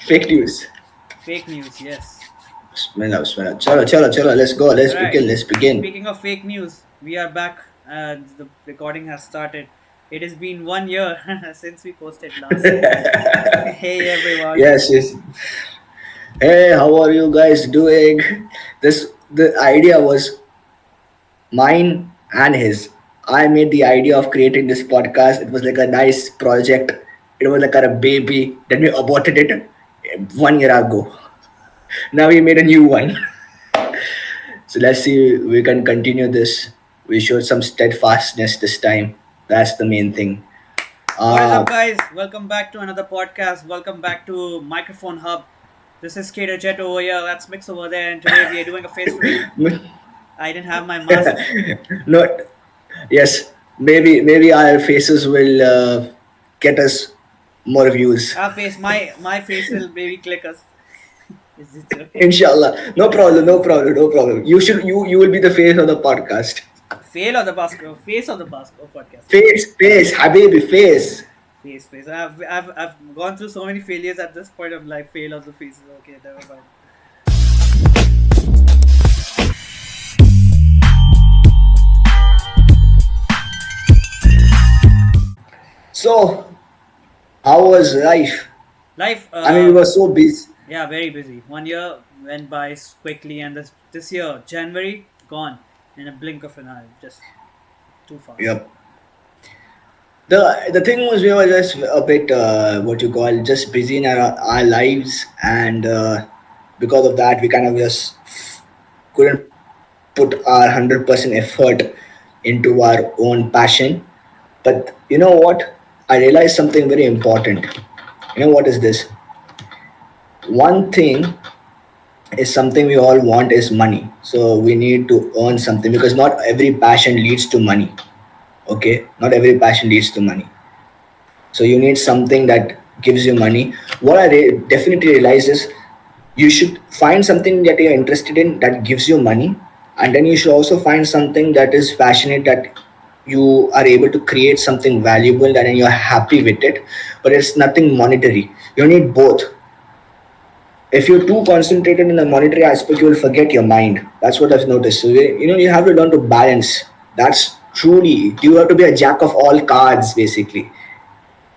Fake news. Fake news, yes. Bismillah, bismillah. Chalo, chalo, chalo. Let's go. Let's All right. begin. Let's begin. Speaking of fake news, we are back. The recording has started. It has been 1 year since we posted last. Hey everyone. Yes, yes. Hey, how are you guys doing? The idea was mine and his. I made the idea of creating this podcast. It was like a nice project. It was like a baby. Then we aborted it 1 year ago. Now we made a new one. So let's see we can continue this. We showed some steadfastness this time. That's the main thing. What is Uh up, guys? Welcome back to another podcast. Welcome back to Microphone Hub. This is Caderjet over here. That's Mix over there, and today we are doing a face reveal. I didn't have my mask. no, yes, maybe our faces will get us more views. Our face, my face will maybe click us. Is it joking? Inshallah, no problem, no problem, no problem. You will be the face of the podcast. Fail of the basketball, face of the basketball podcast. Face, Habibi, face. Face. I've gone through so many failures at this point. I'm like, fail of the faces. Okay, never mind. So, how was life? Life, I mean, we were so busy. yeah, very busy. 1 year went by quickly, and this year, January, gone in a blink of an eye. Just too fast. Yep. The thing was we were just a bit what you call just busy in our lives, and because of that we kind of just couldn't put our 100% effort into our own passion. But you know what, I realized something very important. You know what is this? One thing is something we all want is money, so we need to earn something because not every passion leads to money. Okay, not every passion leads to money. So you need something that gives you money. What definitely realize is you should find something that you're interested in that gives you money, and then you should also find something that is passionate, that you are able to create something valuable and then you're happy with it, but it's nothing monetary. You need both. If you're too concentrated in the monetary aspect, you will forget your mind. That's what I've noticed. So you have to learn to balance. That's truly, you have to be a jack of all cards basically.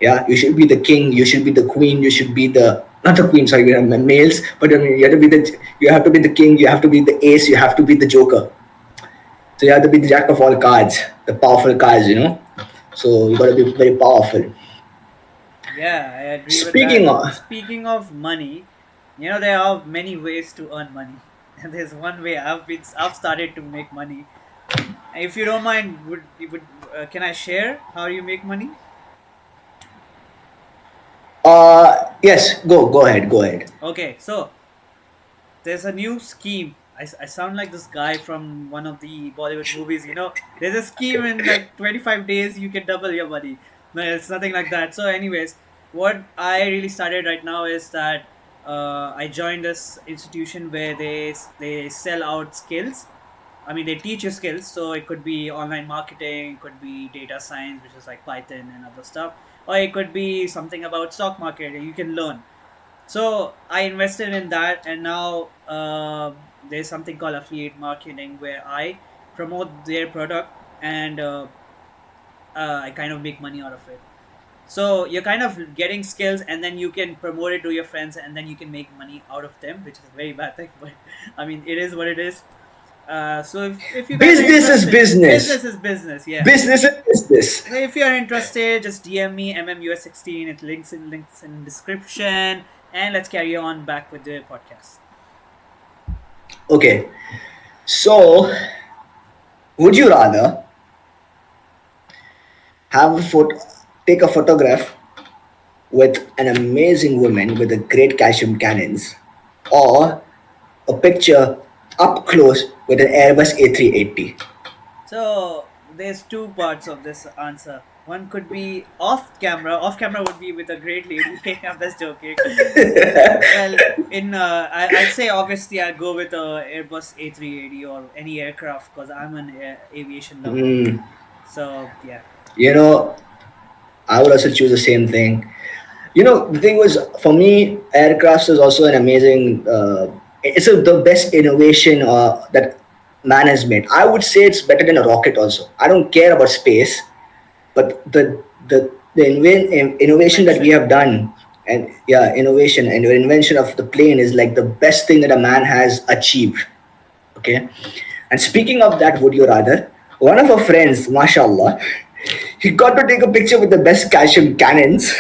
Yeah, you should be the king, you should be the queen, you should be the, not the queen, sorry, we are males, but I mean, you have to be the king, you have to be the ace, you have to be the joker. So you have to be the jack of all cards, the powerful cards. So you got to be very powerful. Yeah, I agree with Speaking that. of, Speaking of money, there are many ways to earn money, and there's one way I've started to make money. If you don't mind, would can I share how you make money? yes, go ahead, go ahead. Okay, so there's a new scheme. I sound like this guy from one of the Bollywood movies. There's a scheme in like 25 days you can double your money. No, it's nothing like that. So, anyways, what I really started right now is that I joined this institution where they sell out skills. I mean, they teach you skills. So it could be online marketing, it could be data science, which is like Python and other stuff, or it could be something about stock market. You can learn. So I invested in that, and now there's something called affiliate marketing where I promote their product, and I kind of make money out of it. So you're kind of getting skills, and then you can promote it to your friends, and then you can make money out of them, which is a very bad thing. But I mean, it is what it is. So if you guys are Business is interested, business. business is business. Yeah. Business is business. So if you're interested, just DM me MMUS16. It links in description, and let's carry on back with the podcast. Okay, so would you rather have a photo, take a photograph with an amazing woman with a great calcium cannons, or a picture up close with an Airbus A380? So there's two parts of this answer. One could be off camera. Off camera would be with a great lady. I'm just joking. Well, I'd say obviously I'd go with a Airbus A380 or any aircraft because I'm an aviation lover. Hmm. So yeah. You know, I would also choose the same thing. The thing was, for me, aircraft is also an amazing. The best innovation that man has made. I would say it's better than a rocket. Also, I don't care about space, but the innovation that we Invention. have done, and yeah, innovation and the invention of the plane is like the best thing that a man has achieved. Okay, and speaking of that, would you rather? One of our friends, mashallah, he got to take a picture with the best calcium cannons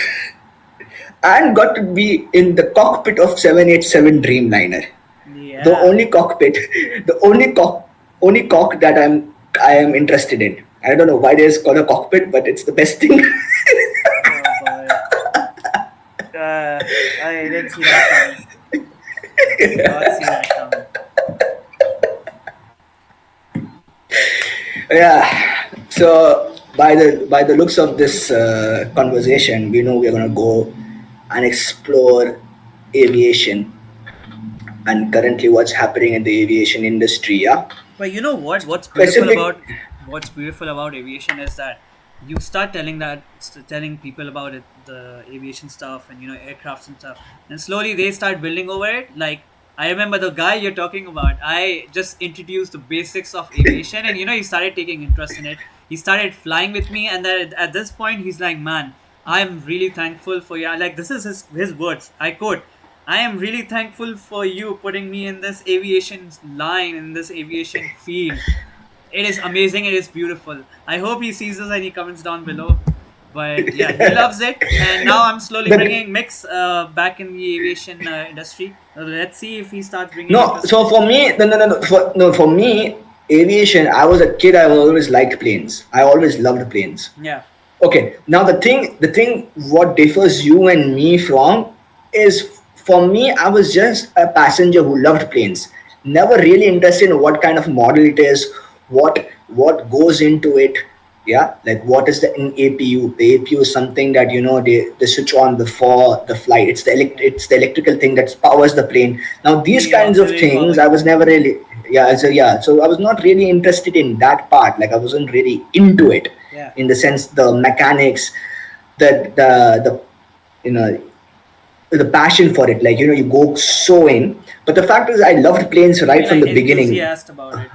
and got to be in the cockpit of 787 Dreamliner. The Yeah. only cockpit, the only cock that I am interested in. I don't know why there's called a cockpit, but it's the best thing. Oh boy. I didn't see that coming. I did not see that coming. Yeah. So by the looks of this conversation, we know we're gonna go and explore aviation and currently what's happening in the aviation industry. Yeah. But you know what? Specific. What's beautiful about aviation is that you start telling people about it, the aviation stuff, and aircrafts and stuff, and slowly they start building over it. Like I remember the guy you're talking about. I just introduced the basics of aviation, and he started taking interest in it. He started flying with me, and then at this point, he's like, "Man, I'm really thankful for you." Like this is his words. I quote. I am really thankful for you putting me in this aviation line, in this aviation field. It is amazing. It is beautiful. I hope he sees this and he comments down below. But yeah, he loves it. And now I'm slowly The, bringing Mix back in the aviation industry. Let's see if he starts bringing no, interest in so it. for me, no, no, no, no, for me, aviation. I was a kid. I always liked planes. I always loved planes. Yeah. Okay, now the thing what differs you and me from is, for me, I was just a passenger who loved planes, never really interested in what kind of model it is, what goes into it. Yeah, like what is the in APU? The APU is something that they switch on before the flight. Yeah. It's the electrical thing that powers the plane. Now these The kinds of auxiliary things power I was unit. never really. Yeah, so I was not really interested in that part. Like I wasn't really into it, Yeah. in the sense the mechanics, the you know the passion for it. Like you go so in. But the fact is, I loved planes You right mean from like the beginning. enthusiast about it?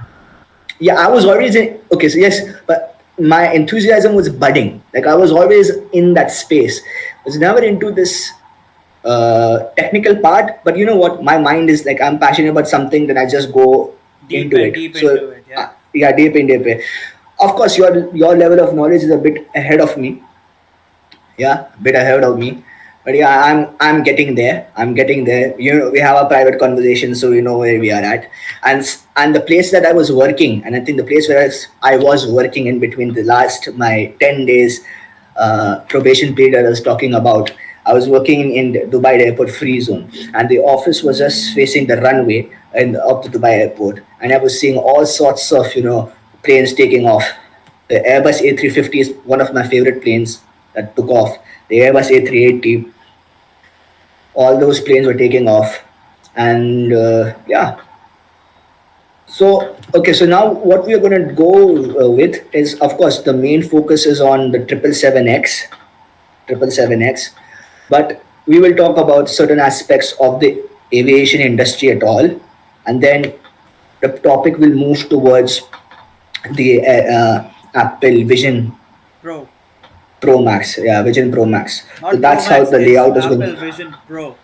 Yeah, I was always in. Okay, so yes, but my enthusiasm was budding. Like I was always in that space. I was never into this technical part. But you know what? My mind is like, I'm passionate about something, then I just go into it. Deep into So it. Yeah. yeah, deep in deep in. Of course, your level of knowledge is a bit ahead of me. Yeah, a bit ahead of me. But yeah, I'm getting there. I'm getting there. We have a private conversation, so we know where we are at. And the place that I was working, and I think the place where I was working in between the last my 10 days probation period I was talking about. I was working in the Dubai Airport free zone, and the office was just facing the runway and up to Dubai Airport, and I was seeing all sorts of planes taking off. The Airbus A350 is one of my favorite planes that took off. The Airbus A380, all those planes were taking off, and yeah. So okay, so now what we are going to go with is, of course, the main focus is on the 777X, 777X, but we will talk about certain aspects of the aviation industry at all, and then the topic will move towards the Apple Vision Pro. Pro Max, yeah, Vision Pro Max. So Not Pro that's how Max. the It's layout is going. Apple Vision Pro.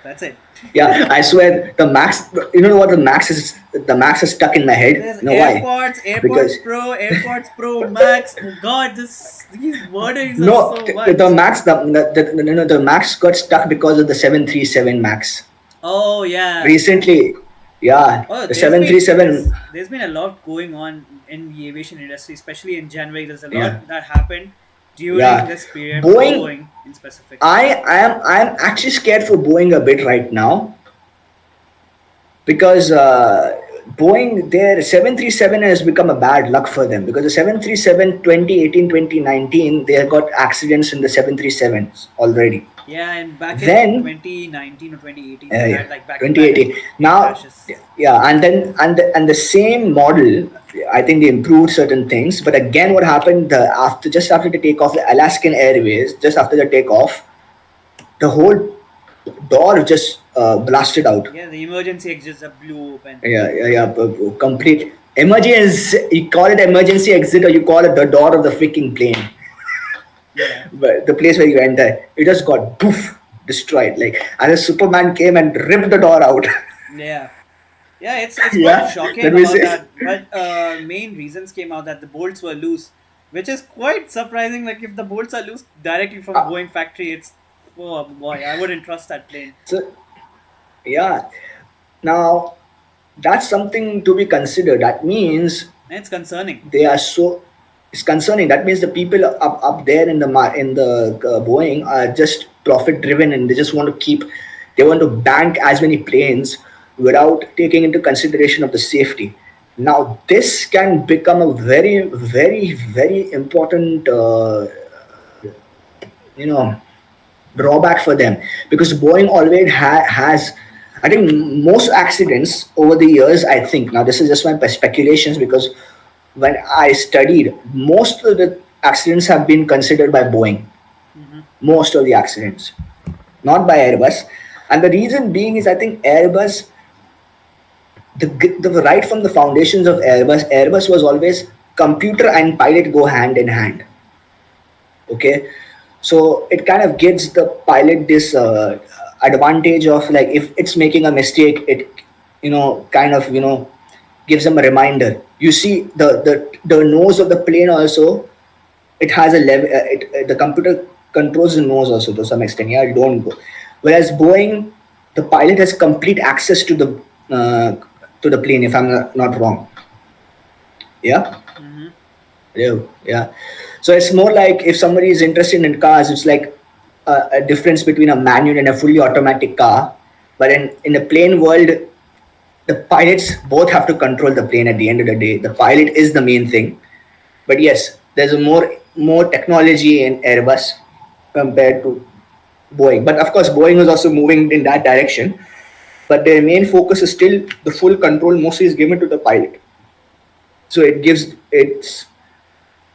That's it. Yeah, I swear the Max. You know what, the Max is? The Max is stuck in my head. There's You know why? AirPods Because Pro, AirPods Pro Max. Oh God, these wordings are no, so the much. Max, the Max got stuck because of the 737 Max. Oh yeah. Recently, yeah, Oh, the 737. there's been a lot going on in the aviation industry, especially in January. There's a Yeah, lot that happened during yeah. this period for Boeing. Boeing in specific. I am actually scared for Boeing a bit right now, because Boeing, their 737 has become a bad luck for them, because the 737 2018 2019 they have got accidents in the 737s already. Yeah, and back in Then 2019 or 2018, they yeah, had like back to back 2018. plane Now, crashes. yeah, and then and the same model. I think they improved certain things, but again, what happened? Just after the takeoff, the Alaskan Airways, just after the takeoff, the whole door just blasted out. Yeah, the emergency exits are blew open. Yeah, yeah, yeah. Complete emergency. You call it emergency exit, or you call it the door of the freaking plane. Yeah, But the place where you enter, it just got poof destroyed. Like as a Superman came and ripped the door out. yeah. Yeah, it's quite Yeah, shocking that we about say. that. But main reasons came out that the bolts were loose, which is quite surprising. Like if the bolts are loose directly from Uh, Boeing factory, it's oh boy, I wouldn't trust that plane. so yeah, now that's something to be considered. That means And it's concerning. they are so. It's concerning. That means the people up there in the Boeing are just profit driven, and they just want to keep. They want to bank as many planes without taking into consideration of the safety. Now this can become a very, very, very important, you know, drawback for them, because Boeing always has. I think most accidents over the years. I think now this is just my speculations, because when I studied, most of the accidents have been considered by Boeing. Hmm. Most of the accidents, not by Airbus, and the reason being is I think Airbus, the right from the foundations of Airbus was always computer and pilot go hand in hand. Okay, so it kind of gives the pilot this advantage of, like, if it's making a mistake, it kind of gives them a reminder. You see the nose of the plane also, it has a level, the computer controls the nose also to some extent. Yeah, don't go. Whereas Boeing, the pilot has complete access uh, to the plane, if I'm not wrong. Yeah. Hmm. Yeah, yeah. So it's more like, if somebody is interested in cars, it's like a difference between a manual and a fully automatic car. But in the plane world, the pilots both have to control the plane at the end of the day. The pilot is the main thing. But yes, there's a more technology in Airbus compared to Boeing. But of course, Boeing is also moving in that direction. But their main focus is still the full control mostly is given to the pilot. So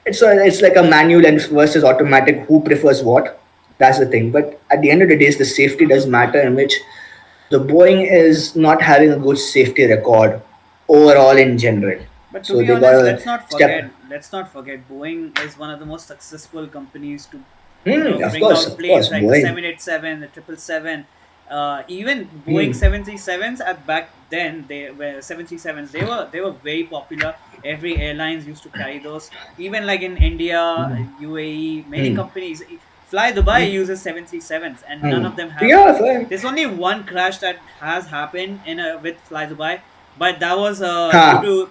it's like a manual and versus automatic. Who prefers what? That's the thing. But at the end of the day, the safety does matter, in which the Boeing is not having a good safety record overall in general. But to So be they honest, gotta step. let's not forget, Boeing is one of the most successful companies to, bring out Of planes course, like the Boeing. 787, the 777. Even Boeing Hmm. 737s at back then, they were 737s. They were very popular. Every airlines used to carry those. Even like in India, UAE, many Hmm. companies. Fly Dubai Hmm. uses 737s, and none Hmm. of them have. Yeah, fine. There's only one crash that has happened with Fly Dubai, but that was due Ha. to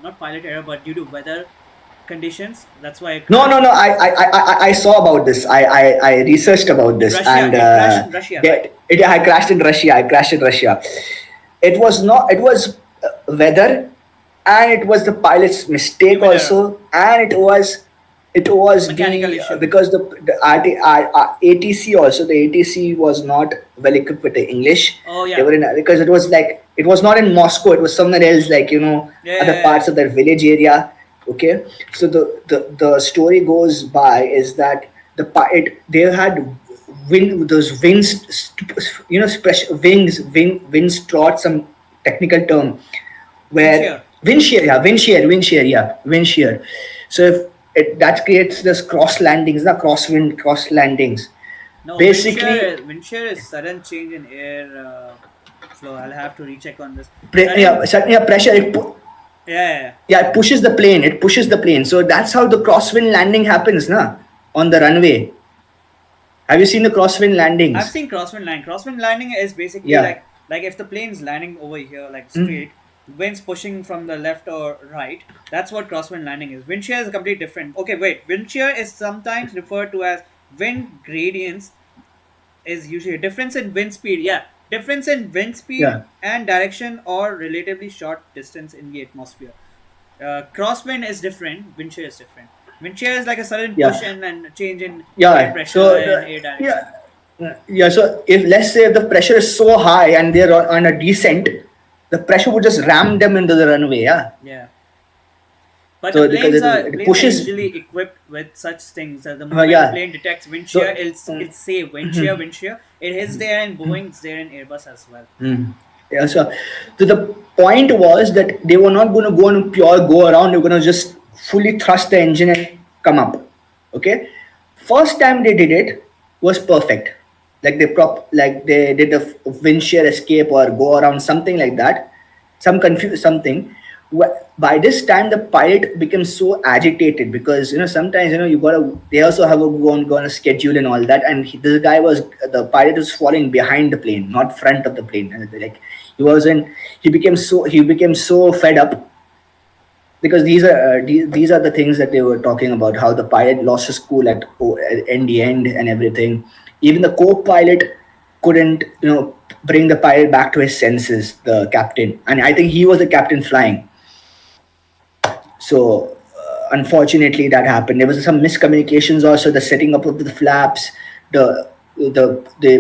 not pilot error, but due to weather conditions. That's why it No, no, crashed. no. I saw about this. I researched about this, Russia, and it crashed in Russia, right? I crashed in Russia. I crashed in Russia. It was not. It was weather, and it was the pilot's mistake Human error, also, and it was mechanical the issue. because the ATC also, the ATC was not well equipped with the English. Oh They yeah, were in, because it was like, it was not in Moscow. It was somewhere else, like, yeah, other yeah, yeah. parts of that village area. Okay, so the story goes by is that they had those wings, wings trot, some technical term, Wind where shear. wind shear. So if that creates this cross landings, the cross landings. No, Basically, wind shear is sudden change in air flow. I'll have to recheck on this. Sudden, pressure. yeah, yeah, yeah. Yeah, it pushes the plane. It pushes the plane. So that's how the crosswind landing happens, na, on the runway. Have you seen the crosswind I've landings? seen crosswind landing. Crosswind landing is basically Yeah. like if the plane's landing over here, like Mm. straight, wind's pushing from the left or right. That's what crosswind landing is. Wind shear is completely different. Okay, wait. Wind shear is sometimes referred to as wind gradients. Is usually a difference in wind speed. Yeah, difference in wind speed Yeah. and direction or relatively short distance in the atmosphere. Crosswind is different. Wind shear is different. Wind shear is like a sudden push Yeah. and change in air Yeah. pressure So and air direction. yeah. So if, let's say, if the pressure is so high and they're on a descent, the pressure would just ram them into the runway. Yeah. Yeah. But the So because it planes are pushes, usually equipped with such things. That the moment the yeah. plane detects wind shear, So it'll say wind shear. It is there in Boeing, it's there in Airbus as well. yeah, so the point was that they were not going to go on pure go around. They were going to just fully thrust the engine and come up. Okay, first time they did it was perfect. Like they did a wind shear escape or go around something like that, something. By this time the pilot became so agitated because sometimes you gotta they also have a go on a schedule and all that, and this guy was the pilot was falling behind the plane, not front of the plane, and like he became so fed up because these are the things that they were talking about, how the pilot lost his cool in the end and everything. Even the co-pilot couldn't bring the pilot back to his senses, the captain, and I think he was the captain flying. So unfortunately that happened. There was some miscommunications also, the setting up of the flaps, the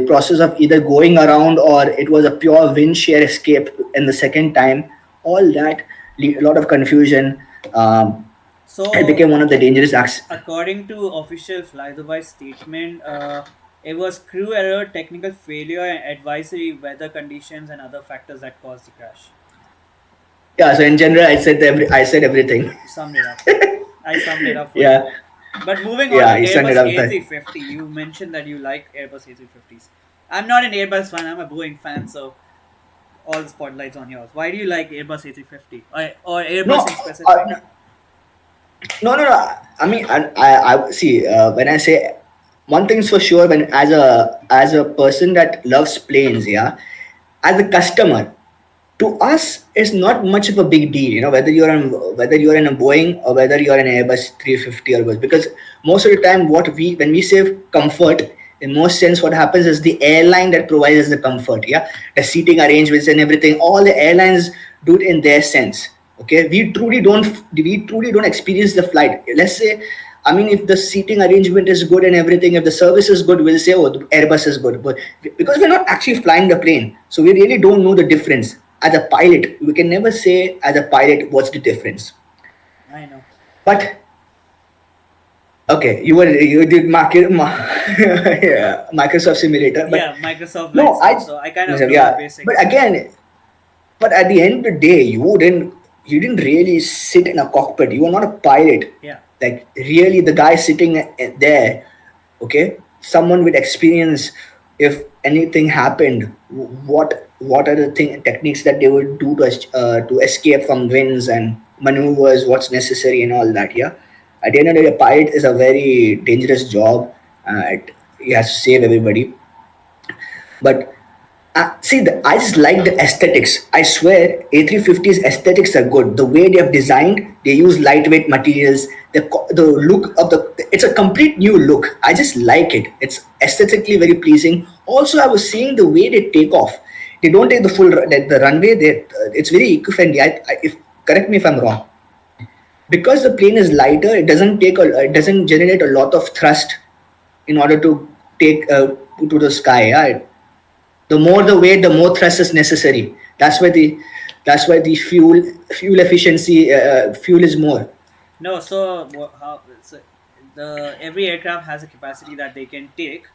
process of either going around or it was a pure wind shear escape in the second time. All that, a lot of confusion. It So, became one of the dangerous acts. according to official fly-the-by statement, it was crew error, technical failure, and advisory weather conditions and other factors that caused the crash. Yeah, so in general I said everything. Summed it up. I summed it up for you. Yeah, But moving on yeah, to he summed it Airbus up. A350, you mentioned that you like Airbus A350s. I'm not an Airbus fan, I'm a Boeing fan, so all the spotlights on yours. Why do you like Airbus A350? Or No, Airbus in specific? no. I mean, I see. When I say one thing's for sure, when as a person that loves planes, yeah, as a customer, to us it's not much of a big deal. Whether you're in a Boeing or whether you're in Airbus 350 or bus, because most of the time, when we say comfort, in most sense, what happens is the airline that provides the comfort. Yeah, the seating arrangements and everything. All the airlines do it in their sense. Okay, we truly don't experience the flight. Let's say, I mean, if the seating arrangement is good and everything, if the service is good, we'll say, oh, the Airbus is good. But because we're not actually flying the plane, so we really don't know the difference. As a pilot, we can never say as a pilot what's the difference. I know. But okay, you did yeah, Microsoft Simulator, but Yeah, Microsoft Flight no, Sim, so I kind of know the yeah, but basics. again, but at the end of the day, you didn't really sit in a cockpit. You were not a pilot. Yeah. Like really, the guy sitting there, okay, someone with experience. If anything happened, what are the techniques that they would do to escape from winds and maneuvers? What's necessary and all that? Yeah. At the end of the day, a pilot is a very dangerous job. He has to save everybody. But see, I just like the aesthetics. I swear, A350's aesthetics are good. The way they have designed, they use lightweight materials. The look of it's a complete new look. I just like it. It's aesthetically very pleasing. Also, I was seeing the way they take off. They don't take the runway. It's very eco-friendly. If correct me if I'm wrong. Because the plane is lighter, it doesn't generate a lot of thrust in order to take to the sky. Yeah? The more the weight, the more thrust is necessary. That's why the fuel efficiency, fuel is more. No, so the every aircraft has a capacity that they can take.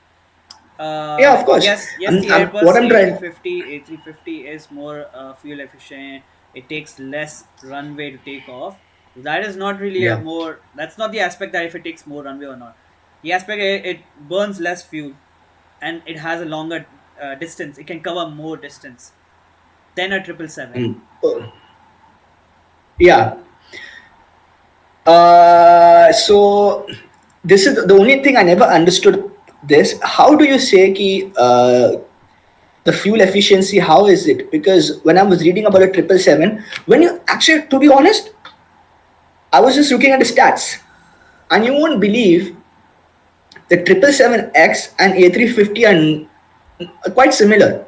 Yeah, of course. Yes, the What Airbus I'm trying. A350 is more fuel efficient. It takes less runway to take off. That is not really a Yeah. more. That's not the aspect that if it takes more runway or not. The aspect it burns less fuel, and it has a longer distance. It can cover more distance than a 777. Yeah. So this is the only thing I never understood. This, how do you say ki, the fuel efficiency? How is it? Because when I was reading about a 777, when you actually, to be honest, I was just looking at the stats, and you won't believe the 777X and A350 are quite similar.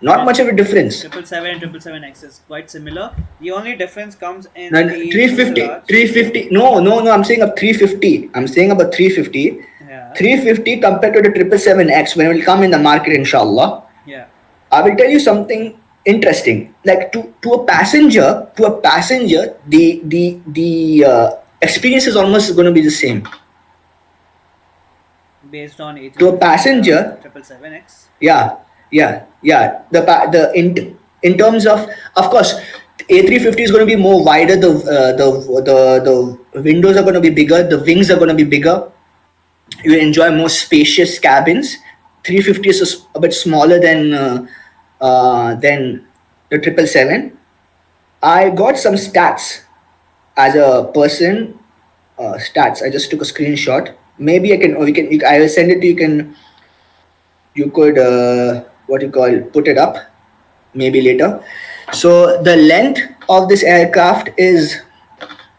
Not Yeah, much of a difference. 777 and 777X is quite similar. The only difference comes in And the 350, fuselage. 350. No, no, no. I'm saying about 350. I'm saying about 350. Yeah, 350 compared to the 777X when it will come in the market, inshallah. yeah. I will tell you something. interesting. Like to a passenger, the experience is almost going to be the same. Based on To a A350 passenger, 777X. yeah, yeah. In terms of course, A350 is going to be more wider. The windows are going to be bigger. The wings are going to be bigger. You enjoy more spacious cabins. 350 is a bit smaller than the 777. I got some stats as a person. Stats. I just took a screenshot. Maybe I can. Or we can. I will send it to you. You could what you call put it up maybe later. So the length of this aircraft is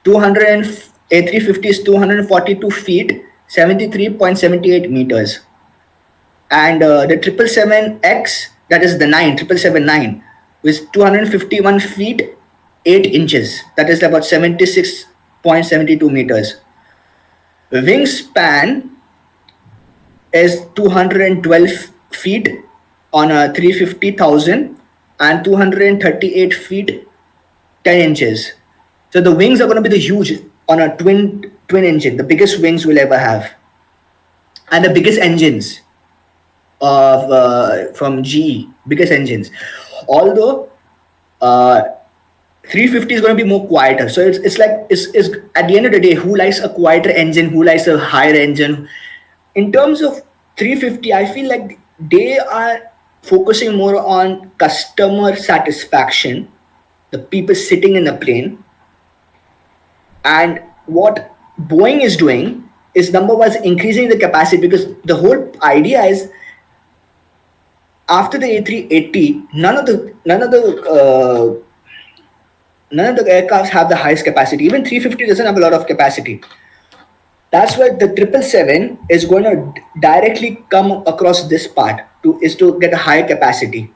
200 A350 is 242 feet, 73.78 meters, and the 777X, that is the 777-9, with 251 feet 8 inches, that is about 76.72 meters. Wingspan is 212 feet on a 350,000 and 238 feet 10 inches. So the wings are going to be the huge on a twin engine, the biggest wings we'll ever have, and the biggest engines of from GE, biggest engines. Although uh, 350 is going to be more quieter. So it's like it's at the end of the day, who likes a quieter engine, who likes a higher engine. In terms of 350, I feel like they are focusing more on customer satisfaction, the people sitting in the plane. And what Boeing is doing is, number one, is increasing the capacity, because the whole idea is, after the A380, none of the aircrafts have the highest capacity. Even 350 doesn't have a lot of capacity. That's where the 777 is going to directly come across this part to get a higher capacity,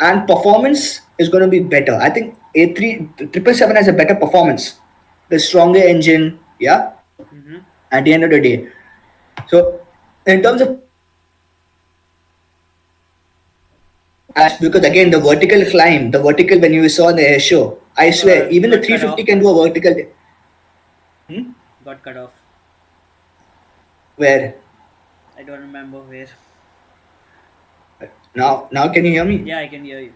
and performance is going to be better. I think A3 777 has a better performance, the stronger engine. Yeah, Mm-hmm. at the end of the day. So in terms of performance, as because again, the vertical, when you saw in the air show, I swear even the Got cut 350 off. can do a vertical. Hmm? Got cut off. Where I don't remember where. now can you hear me? Yeah, I can hear you.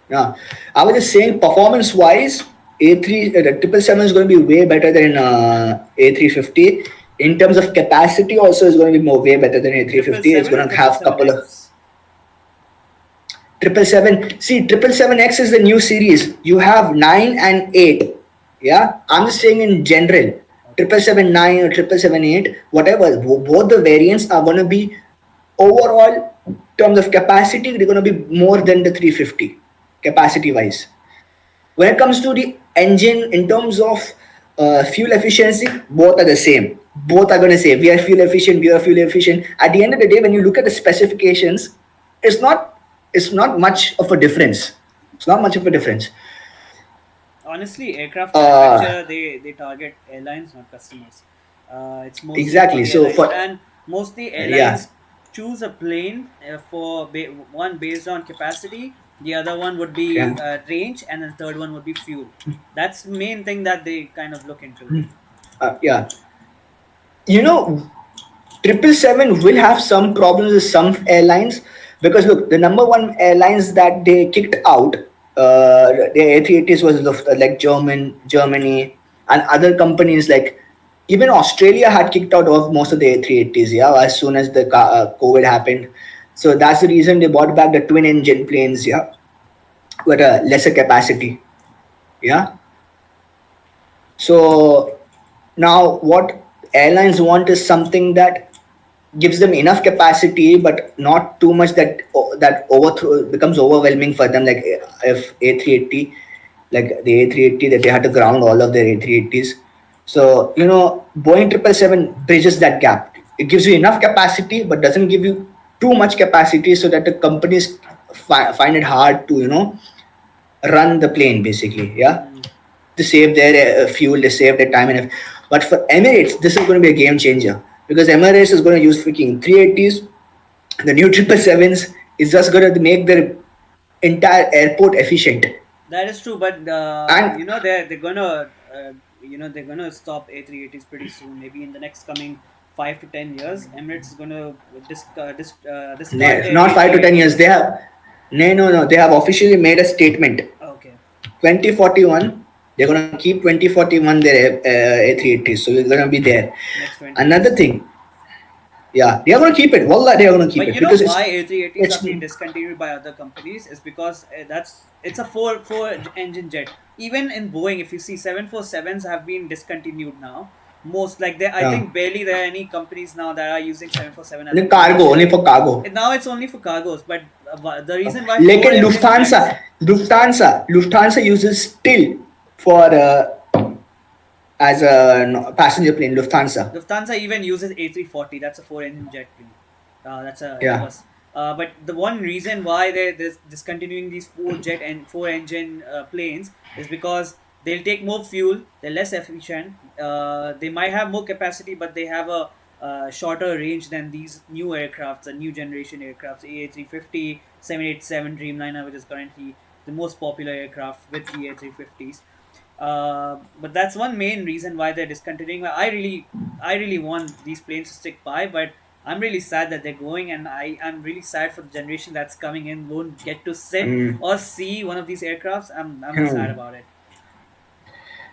Yeah, I was just saying, performance-wise, A3 the 777 is going to be way better than A350. In terms of capacity, also is going to be more way better than Triple A350. It's seven or going to triple have a seven couple of X. 777. See, 777X is the new series. You have 9 and 8. Yeah, I'm just saying in general. Okay. 777-9 or 777-8, whatever. Both the variants are going to be, overall, in terms of capacity, they're going to be more than the 350 capacity wise. When it comes to the engine, in terms of fuel efficiency, both are the same. Both are going to say we are fuel efficient, we are fuel efficient. At the end of the day, when you look at the specifications, it's not it's not much of a difference. It's not much of a difference. Honestly, aircraft Uh, manufacturer, they target airlines, not customers. It's mostly for exactly. the So airlines, for and mostly yeah, airlines choose a plane for one based on capacity, the other one would be yeah, range, and the third one would be fuel. That's the main thing that they kind of look into. yeah. You know, 777 will have some problems with some airlines, because look, the number one airlines that they kicked out, the A380s was like Germany, and other companies like, even Australia had kicked out of most of the A380s. Yeah, as soon as the COVID happened, so that's the reason they brought back the twin engine planes. Yeah, with a lesser capacity. Yeah, so now what airlines want is something that gives them enough capacity, but not too much that overthrow becomes overwhelming for them. Like if A380, like the A380, that they had to ground all of their A380s. So Boeing 777 bridges that gap. It gives you enough capacity, but doesn't give you too much capacity, so that the companies find it hard to run the plane basically. Yeah, Mm. to save their fuel, they save their time and but for Emirates, this is going to be a game changer, because Emirates is going to use freaking 380s, the new 777s is just going to make their entire airport efficient. That is true, but And they're gonna they're gonna stop A380s pretty soon. Maybe in the next coming 5 to 10 years, Emirates is gonna discard their not 5 to 10 years. A380s. They have no. They have officially made a statement. Okay, 2041, they're gonna keep 2041 their A380s. So we're gonna be there. next 20 years. Another thing, yeah, they are gonna keep it. Wallah, they are gonna keep But it you know because why A380s it's are being discontinued by other companies is because it's a four engine jet. Even in Boeing, if you see 747s have been discontinued now. Most like there, I yeah. think barely there are any companies now that are using 747 as a Only cargo, commercial. only for cargo. And now it's only for cargos, but the reason why four Lekin engine jets, Lufthansa uses still for as a passenger plane. Lufthansa, Lufthansa even uses A340. That's a four engine jet plane. That's a yeah. Airbus. But the one reason why they're discontinuing these four engine planes is because they'll take more fuel. They're less efficient. They might have more capacity, but they have a shorter range than these new aircrafts, the new generation aircrafts, A350, 787 Dreamliner, which is currently the most popular aircraft with the A350s. But that's one main reason why they're discontinuing. I really want these planes to stick by, but I'm really sad that they're going, and I'm really sad for the generation that's coming in won't get to sit Mm. or see one of these aircrafts. I'm sad Hmm. about it.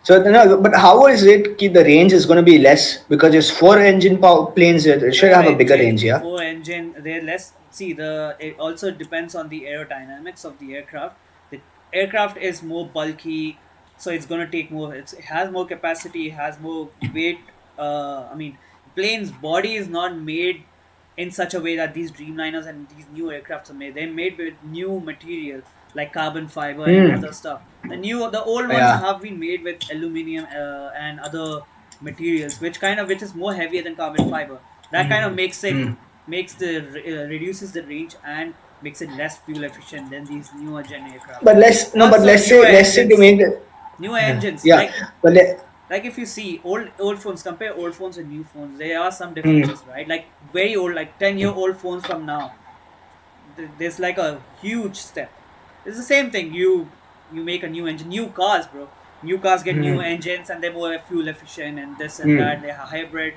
So no, but how is it? The range is going to be less because it's four engine power planes. It should have a bigger range, yeah. Four engine. They're less. See, it also depends on the aerodynamics of the aircraft. The aircraft is more bulky, so it's gonna take more. It has more capacity, has more weight. I mean, plane's body is not made in such a way that these Dreamliners and these new aircrafts are made. They're made with new material like carbon fiber and Hmm. other stuff. The old ones Yeah. have been made with aluminum and other materials, which is more heavier than carbon fiber. That kind of Hmm. reduces the range and makes it less fuel efficient than these newer gen aircraft. But let's no. But Also, let's say to make the newer engines yeah. But like if you see old phones, compare old phones and new phones, there are some hmm. differences, right? Like very old, like 10-year old phones from now, there's like a huge step. It's the same thing. You make a new engine, new cars, bro. New cars get new Hmm. engines and they're more fuel efficient and this and Hmm. that. They're hybrid,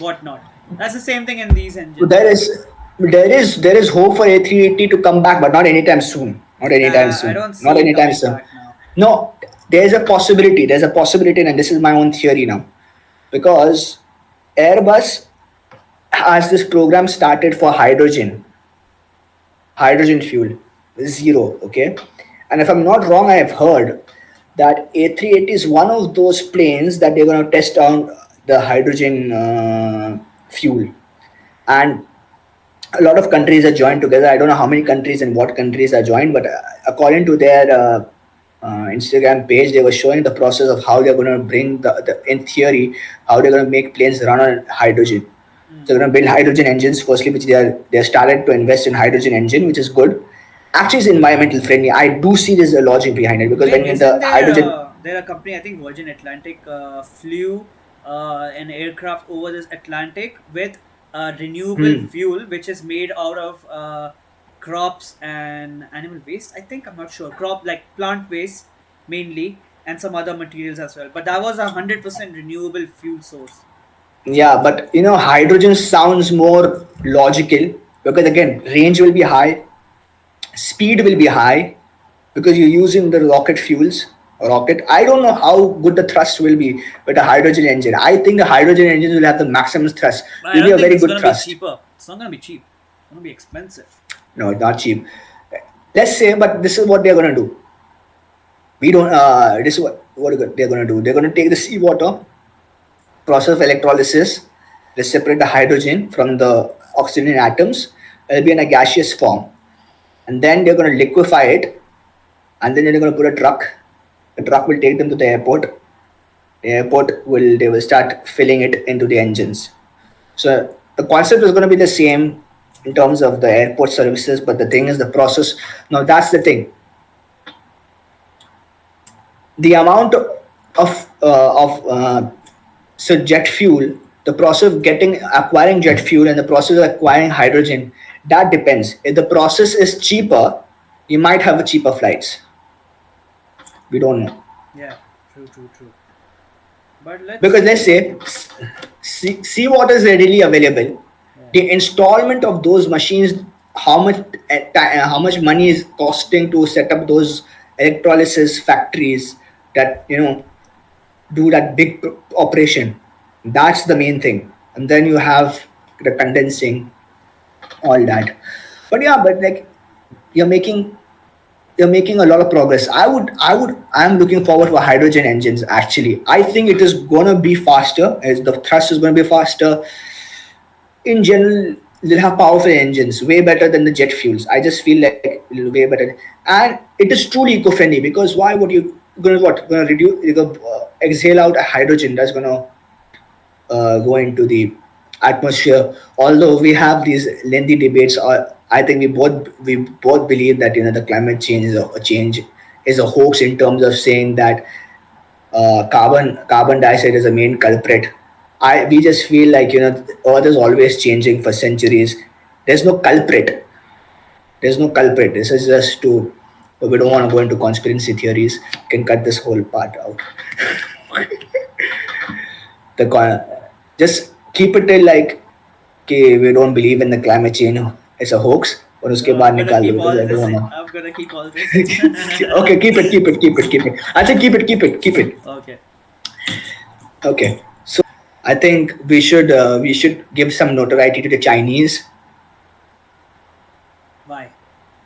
whatnot. That's the same thing in these So engines. there is hope for A380 to come back, but not anytime soon. Not anytime Nah, I soon. don't Not see it anytime coming soon. back now. No, there's a possibility. There's a possibility, and this is my own theory now, because Airbus has this program started for hydrogen fuel, zero. Okay, and if I'm not wrong, I have heard that A380 is one of those planes that they're going to test on the hydrogen fuel, and a lot of countries are joined together. I don't know how many countries and what countries are joined, but according to their Instagram page, they were showing the process of how they're going to bring in theory, how they're going to make planes run on hydrogen. So Hmm. they're going to build hydrogen engines firstly, which they are started to invest in hydrogen engine, which is good. Actually, it's environmental friendly. I do see there's a logic behind it because Wait, when isn't the hydrogen, there a company, I think Virgin Atlantic, flew an aircraft over this Atlantic with renewable hmm, fuel, which is made out of crops and animal waste. I think I'm not sure. Crop like plant waste mainly, and some other materials as well. But that was 100% renewable fuel source. yeah, but hydrogen sounds more logical because again, range will be high, speed will be high because you're using the rocket. I don't know how good the thrust will be with a hydrogen engine. I think the hydrogen engines will have the maximum thrust. But I Will be don't a think very it's good gonna be thrust. cheaper. It's not gonna be cheap. It's gonna be expensive. No, not cheap. Let's say, but this is what they're gonna do. We don't. This is what they're gonna do. They're gonna take the seawater, process of electrolysis, they separate the hydrogen from the oxygen atoms. It'll be in a gaseous form, and then they're gonna liquefy it, and then they're gonna put a truck. The truck will take them to the airport. The airport will they will start filling it into the engines. So the concept is going to be the same in terms of the airport services, but the thing is the process. Now that's the thing. The amount of so jet fuel, the process of acquiring jet fuel and the process of acquiring hydrogen, that depends. If the process is cheaper, he might have a cheaper flights. We don't know. Yeah, true, true, true. But let's Because let's see. say seawater is readily available. Yeah. The installment of those machines, how much money is costing to set up those electrolysis factories that do that big operation. That's the main thing. And then you have the condensing, all that. But yeah, but like you're making you're making a lot of progress. I'm looking forward for hydrogen engines. Actually, I think it is gonna be faster. As the thrust is gonna be faster. In general, they'll have powerful engines, way better than the jet fuels. I just feel like it'll be way better, and it is truly eco-friendly. Because why would you gonna reduce, exhale out a hydrogen that's gonna go into the atmosphere? Although we have these lengthy debates, I think we both believe that the climate change is a hoax, in terms of saying that carbon dioxide is the main culprit. We just feel like Earth is always changing for centuries. There's no culprit. There's no culprit. This is just to. We don't want to go into conspiracy theories. You can cut this whole part out. the con- just keep it till like कि we don't believe in the climate change, it's a hoax, और उसके No, बाद I'm gonna निकाल दो keep because all I don't this. wanna. I'm gonna keep all this in. Okay, keep it. I think keep it. Okay. Okay, so I think we should give some notoriety to the Chinese. Why?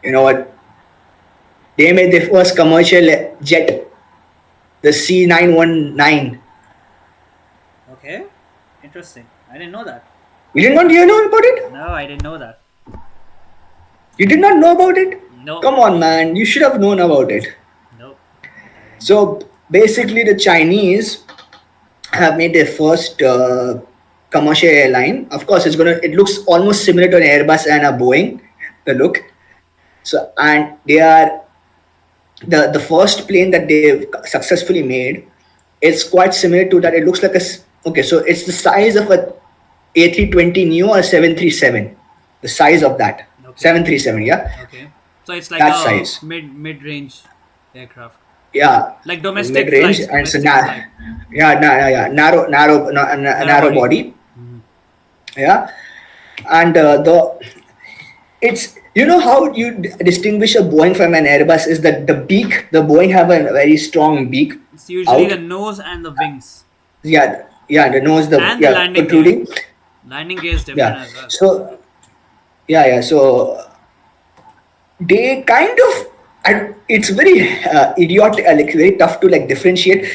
You know what? They made their first commercial jet, the C919. Okay. Interesting. I didn't know that. You did not you know about it? No, I didn't know that. You did not know about it? No. Come on, man! You should have known about it. Nope. I didn't know. So basically, the Chinese have made their first commercial airline. Of course, it looks almost similar to an Airbus and a Boeing, the look. So and they are the first plane that they've successfully made. It's quite similar to that. It looks like okay. So it's the size of a A320 Neo or 737. The size of that Okay. 737. Yeah, Okay. So it's like that a size. mid-range aircraft, Yeah, like domestic mid range, flights. and it's a Domestic flight. yeah, Narrow narrow body. body. Mhm. Yeah, and the it's how you distinguish a Boeing from an Airbus is that the beak. The Boeing have a very strong beak It's usually out. the nose and the wings Yeah, the nose, the and the yeah landing gear. protruding. Landing gear is different Yeah, as well. so yeah. So they kind of, and it's very idiotic, like very tough to like differentiate.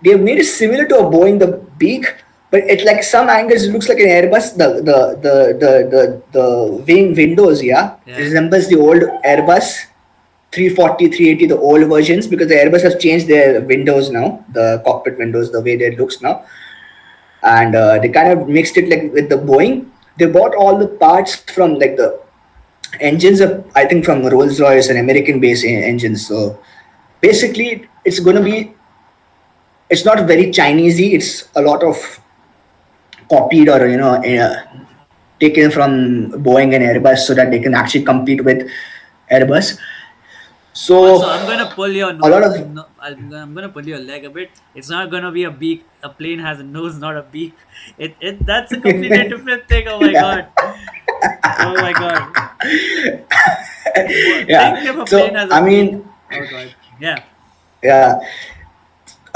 They've made it similar to a Boeing, the beak, but it like some angles it looks like an Airbus. The wing windows, yeah, Yeah. resembles the old Airbus 340, 380, the old versions, because the Airbus have changed their windows now, the cockpit windows, the way they looks now, and they kind of mixed it like with the Boeing. They bought all the parts from like the engines are, I think, from Rolls Royce and American based engines. So basically, it's not very Chinesey. It's a lot of copied or taken from Boeing and Airbus so that they can actually compete with Airbus. So Also, I'm gonna pull your a lot nose. of No, I'm gonna pull your leg a bit. It's not gonna be a beak. A plane has a nose, not a beak. It That's a completely different thing. Oh my yeah, god. Oh my god. yeah. Think if a plane So has a I beak. mean, Oh god. Yeah. yeah,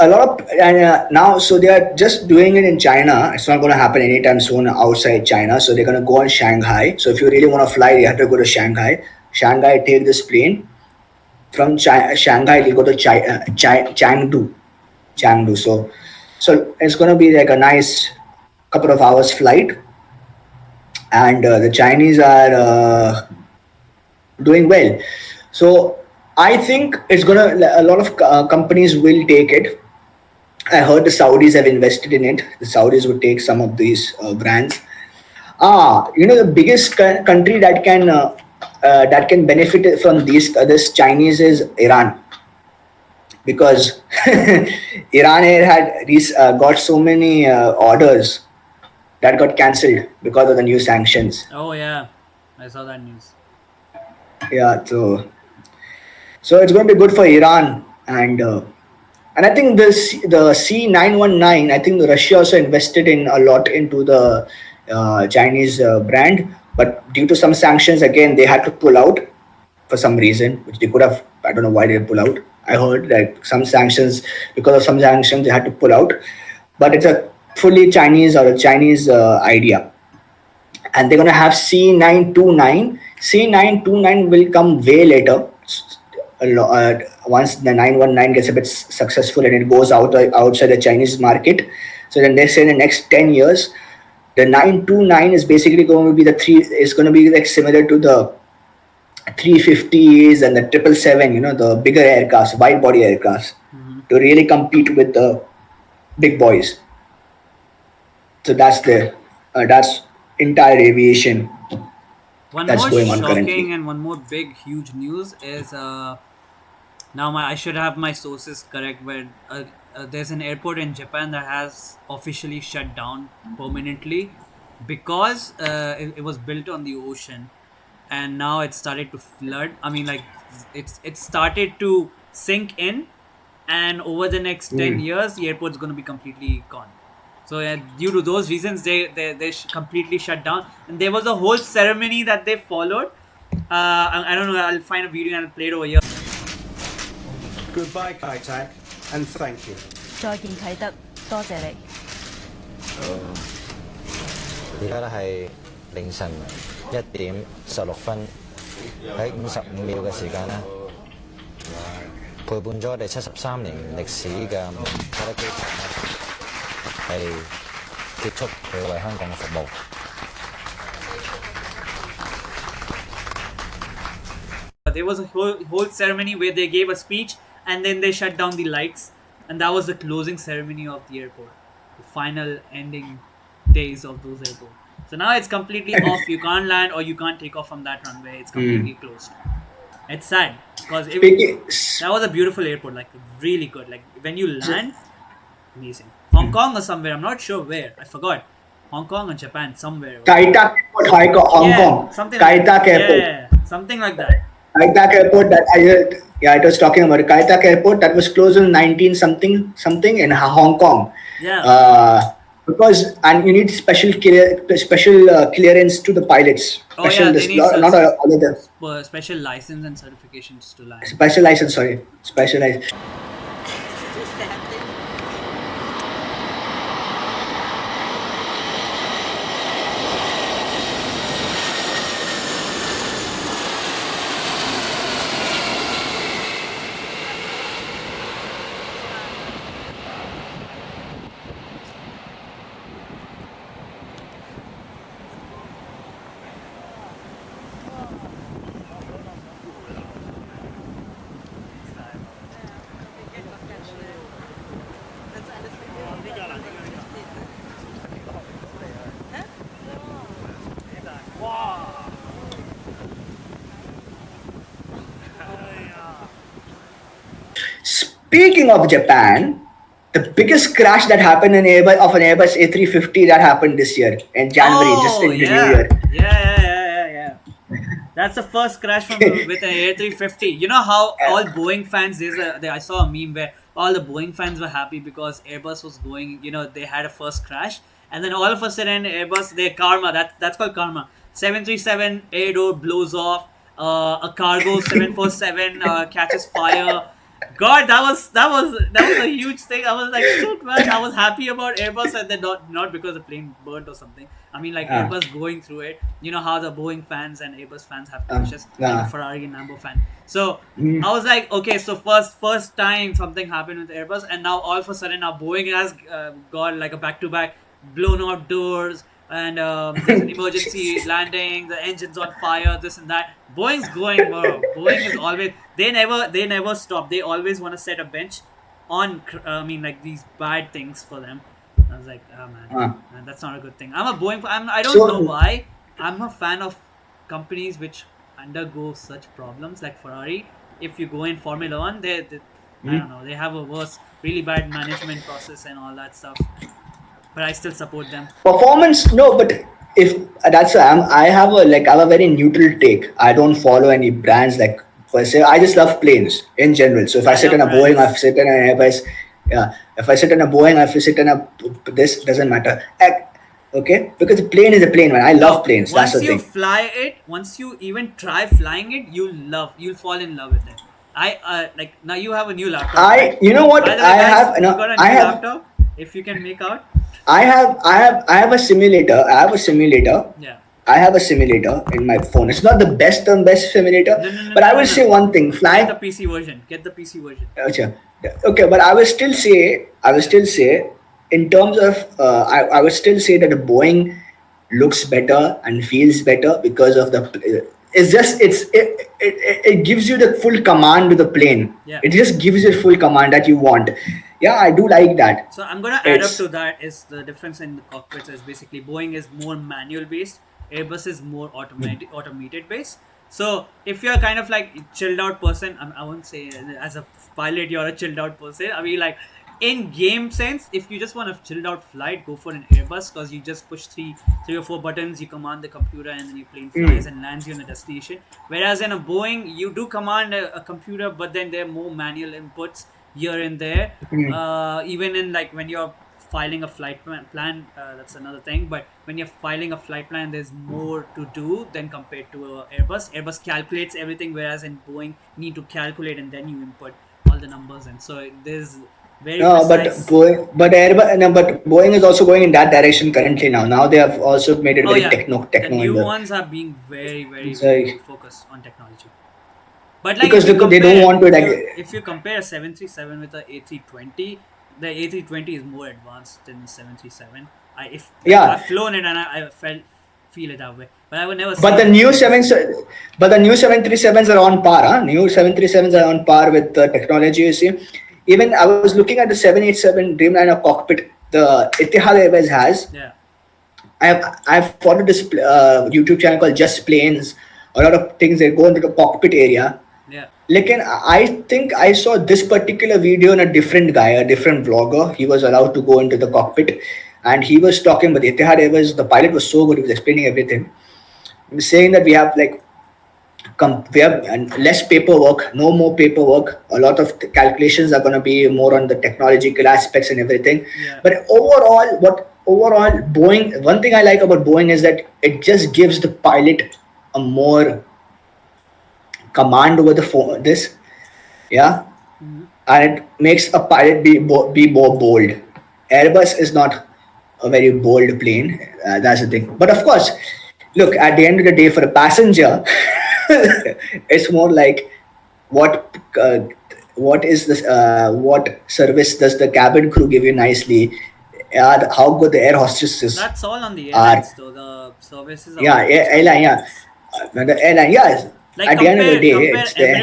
a lot of, and now, so they are just doing it in China. It's not going to happen anytime soon outside China. So they're going to go on Shanghai. So if you really want to fly, you have to go to Shanghai. Shanghai, take this plane from Shanghai. You go to Chengdu. Chengdu. So it's going to be like a nice couple of hours flight, and the Chinese are doing well. So I think it's gonna a lot of companies will take it. I heard the Saudis have invested in it. The Saudis would take some of these brands. The biggest country that can benefit from this Chinese is Iran, because Iran Air had got so many orders that got cancelled because of the new sanctions. Oh yeah. I saw that news. Yeah, so So it's going to be good for Iran, and I think the C919. I think Russia also invested in a lot into the Chinese brand, but due to some sanctions, again they had to pull out for some reason, which they could have. I don't know why they pull out. I heard that some sanctions, because of some sanctions, they had to pull out, but it's a fully Chinese or a Chinese idea, and they're gonna have C929. C929 will come way later. Once the 919 gets a bit successful and it goes outside the Chinese market, so then they say in the next 10 years, the 929 is basically going to be the three. Is going to be like similar to the 350s and the 777. The bigger aircrafts, wide body aircrafts, Hmm. to really compete with the big boys. So that's entire aviation One that's more going on shocking currently. and one more big, huge news is now I should have my sources correct, but there's an airport in Japan that has officially shut down permanently because it was built on the ocean, and now it started to flood. I mean, like it started to sink in, and over the next 10 years, the airport's going to be completely gone. So due to those reasons, they completely shut down, and there was a whole ceremony that they followed. I don't know. I'll find a video and I'll play it over here. Goodbye, Kaitak, and thank you. 再見啟德，多謝你。而家咧係凌晨1點16分，喺55秒嘅時間咧，陪伴咗我哋73年歷史嘅啟德機場咧，係結束佢為香港嘅服務。There was a whole ceremony where they gave a speech and then they shut down the lights, and that was the closing ceremony of the airport, the final ending days of those airports. So now it's completely off. You can't land or you can't take off from that runway. It's completely closed. It's sad because Speaking, that was a beautiful airport, like really good. Like when you land, amazing. Hong Kong or somewhere, I'm not sure where. I forgot. Hong Kong or Japan, somewhere. Kaitak Airport, Hong Yeah, Kong. something like Kaitak that. Airport. Yeah, something like that. Kaitak Airport that I heard. Yeah, it was talking about Kaitak Airport that was closed in 19 something in Hong Kong. Yeah. Because and you need special clearance to the pilots. Oh Special yeah, they need not all of the special license and certifications to land. special license. Sorry, special license. Speaking of Japan, the biggest crash that happened in an Airbus A350 that happened this year in January, just Oh in the New yeah, Year. yeah. That's the first crash from with an A350. You know how all Boeing fans I saw a meme where all the Boeing fans were happy because Airbus was going. You know, they had a first crash, and then all of a sudden Airbus, their karma. That's called karma. 737 air door blows off. A cargo 747 catches fire. God, that was a huge thing. I was like, shit, man. I was happy about Airbus, and then not because the plane burnt or something. I mean, like Ah, Airbus going through it. You know how the Boeing fans and Airbus fans have crashes. I'm a ah. Ferrari and Lambo fan, so I was like, okay, so first time something happened with Airbus, and now all of a sudden now Boeing has got like a back to back blown out doors, and there's an emergency landing, the engine's on fire, this and that. Boeing's going, bro. Boeing is always they never stop. They always want to set a bench on. I mean, like these bad things for them. I was like, oh Ah. man, that's not a good thing. I'm a Boeing. I don't know So why. I'm a fan of companies which undergo such problems like Ferrari. If you go in Formula One, they I don't know. They have a worse, really bad management process and all that stuff. But I still support them. performance, no, but if I have a very neutral take. I don't follow any brands like per se. I just love planes in general. So if I I sit in love a Boeing, I rides. sit in an Airbus. Yeah, if I sit in a Boeing, I sit in a this doesn't matter. Okay, because the plane is a plane, man. I love No, planes. That's the once you thing. fly it, once you even try flying it, you'll fall in love with it. I like now you have a new laptop, right? You know what? By the way, I guys, have you no. got a new laptop. If you can make out, I have a simulator. yeah. I have a simulator in my phone. It's not the best simulator, No, no, no, but no, I no, will no. say one thing: Get the flying. PC version. Get the PC version. Acha. Okay, but I will Yeah, still say, in terms of, I would still say that the Boeing looks better and feels better because of the. It's just it gives you the full command to the plane. yeah. It just gives you full command that you want. Yeah, I do like that. So I'm gonna add up It's to that is the difference in the cockpits is basically Boeing is more manual based, Airbus is more automated based. So if you're kind of like chilled out person, I won't say as a pilot you're a chilled out person. I mean like in game sense, if you just want a chilled out flight, go for an Airbus because you just push three or four buttons, you command the computer, and then your plane flies and lands you in a destination. Whereas in a Boeing, you do command a computer, but then there are more manual inputs here and there. Even in like when you're filing a plan, that's another thing. But when you're filing a flight plan, there's more to do than compared to Airbus. Airbus calculates everything, whereas in Boeing, you need to calculate and then you input all the numbers in. So there's very no, but precise. Boeing, but Airbus, no, but Boeing is also going in that direction currently now. Now they have also made it Oh very yeah, the techno in new the. ones are being very, very, So, very focused on technology. But like because they don't want to like. if you compare a 737 with a A320, the A320 is more advanced than the 737. I if like Yeah, I've flown it and I felt feel it that way, but I would never but say the that new it's. seven, but the new 737s are on par. Huh? New 737s are Yeah, on par with the technology. You see, even I was looking at the 787 Dreamliner cockpit the Etihad Airways has. yeah, I've followed this YouTube channel called Just Planes. A lot of things they go into the cockpit area. yeah, Like, I think I saw this particular video on a different guy, a different vlogger. He was allowed to go into the cockpit, and he was talking. But Etihad Airways, the pilot was so good. He was explaining everything. He was saying that we have like we have less paperwork, no more paperwork. A lot of the calculations are going to be more on the technological aspects and everything. yeah. But overall Boeing? One thing I like about Boeing is that it just gives the pilot a more command over the phone. This, yeah, Mhm. and it makes a pilot be more bold. Airbus is not a very bold plane. That's the thing. But of course, look, at the end of the day, for a passenger, it's more like what uh, what is this? What service does the cabin crew give you nicely? How good the air hostesses That's all on the are. airlines though. The services are Yeah, all based on the airline. Yeah, airlines. the airline. Yeah, Like at the end of the day, compare it's there.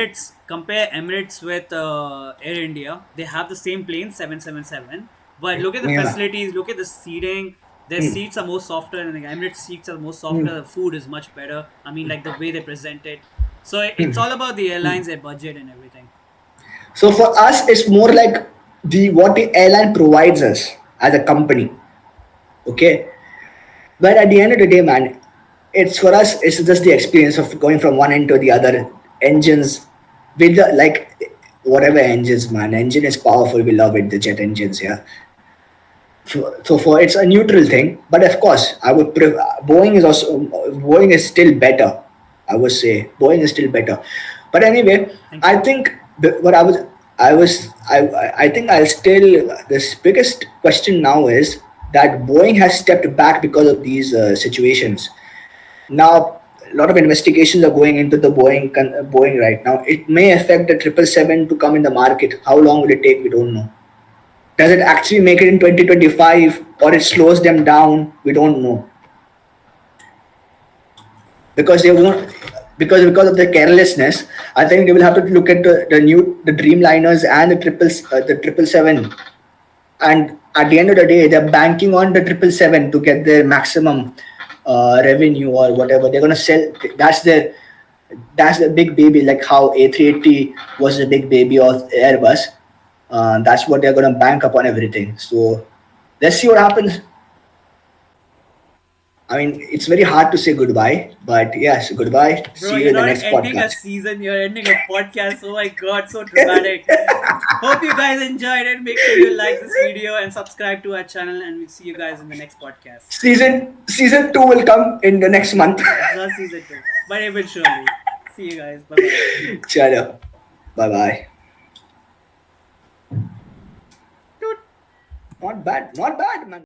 Emirates with Air India. They have the same plane 777, but look at the Yeah. facilities, look at the seating. Their seats are more softer, and the Emirates seats are more softer. The food is much better. I mean, like the way they present it. So it's all about the airlines, their budget, and everything. So for us, it's more like the what the airline provides us as a company. Okay, but at the end of the day, man, it's for us. It's just the experience of going from one end to the other. Engines, with the, like whatever engines, man. Engine is powerful. We love it. The jet engines, yeah. So for it's a neutral thing, but of course, I would Boeing is also Boeing is still better. I would say Boeing is still better, but anyway, Thank I you. think what I think I'll still this biggest question now is that Boeing has stepped back because of these situations. Now, a lot of investigations are going into the Boeing right now. It may affect the 777 to come in the market. How long will it take? We don't know. Does it actually make it in 2025 or it slows them down? We don't know because they won't because of the carelessness. I think they will have to look at the Dreamliners and the 777, and at the end of the day, they're banking on the 777 to get their maximum revenue or whatever. They're gonna sell. That's the big baby, like how A380 was the big baby of Airbus. That's what they're gonna bank upon everything. So let's see what happens. I mean, it's very hard to say goodbye, but yes, goodbye. Bro, See you you're in the not next ending a podcast. season, you're ending a podcast. Oh my god, so dramatic. Hope you guys enjoyed it. Make sure you like this video and subscribe to our channel, and we'll see you guys in the next podcast. Season 2 will come in the next month. It's not season 2, but eventually. See you guys. Bye bye. Chalo. Bye bye. Not bad, man.